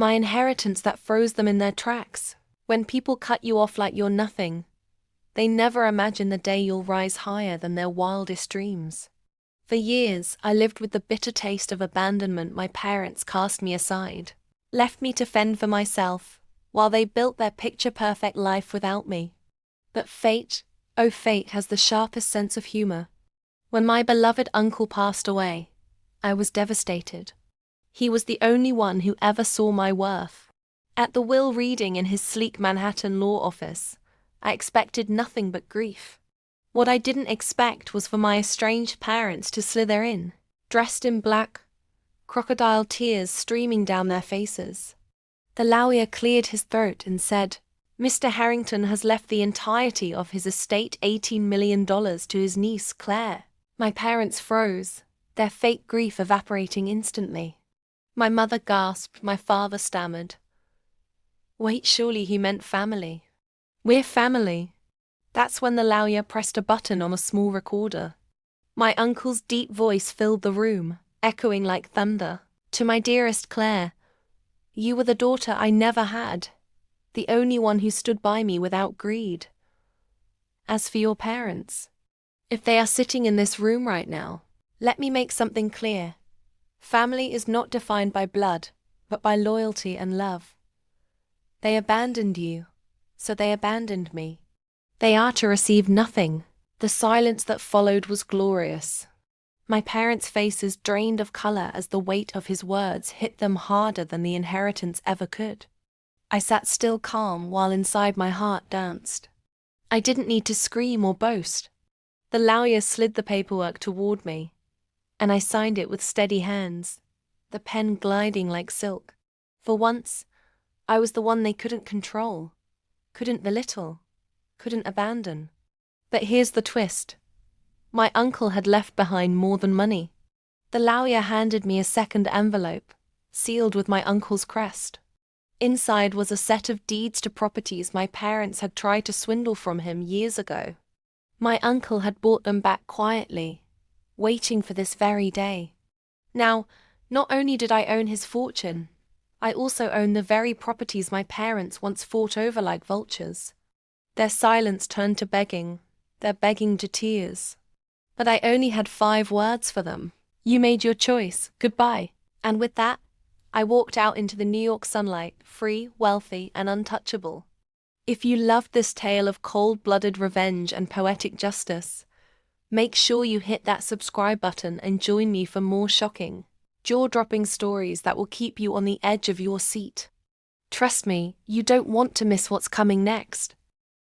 My inheritance that froze them in their tracks. When people cut you off like you're nothing, they never imagine the day you'll rise higher than their wildest dreams. For years, I lived with the bitter taste of abandonment. My parents cast me aside, left me to fend for myself, while they built their picture-perfect life without me. But fate, oh fate, has the sharpest sense of humor. When my beloved uncle passed away, I was devastated. He was the only one who ever saw my worth. At the will reading in his sleek Manhattan law office, I expected nothing but grief. What I didn't expect was for my estranged parents to slither in, dressed in black, crocodile tears streaming down their faces. The lawyer cleared his throat and said, "Mr. Harrington has left the entirety of his estate, $18 million, to his niece, Claire." My parents froze, their fake grief evaporating instantly. My mother gasped, my father stammered. Wait, surely he meant family. We're family. That's when the lawyer pressed a button on a small recorder. My uncle's deep voice filled the room, echoing like thunder. "To my dearest Claire, you were the daughter I never had, the only one who stood by me without greed. As for your parents, if they are sitting in this room right now, let me make something clear. Family is not defined by blood, but by loyalty and love. They abandoned you, so they abandoned me. They are to receive nothing." The silence that followed was glorious. My parents' faces drained of color as the weight of his words hit them harder than the inheritance ever could. I sat still, calm, while inside my heart danced. I didn't need to scream or boast. The lawyer slid the paperwork toward me, and I signed it with steady hands, the pen gliding like silk. For once, I was the one they couldn't control, couldn't belittle, couldn't abandon. But here's the twist. My uncle had left behind more than money. The lawyer handed me a second envelope, sealed with my uncle's crest. Inside was a set of deeds to properties my parents had tried to swindle from him years ago. My uncle had bought them back quietly, waiting for this very day. Now, not only did I own his fortune, I also owned the very properties my parents once fought over like vultures. Their silence turned to begging, their begging to tears. But I only had 5 words for them. You made your choice. Goodbye. And with that, I walked out into the New York sunlight, free, wealthy, and untouchable. If you loved this tale of cold-blooded revenge and poetic justice, make sure you hit that subscribe button and join me for more shocking, jaw-dropping stories that will keep you on the edge of your seat. Trust me, you don't want to miss what's coming next.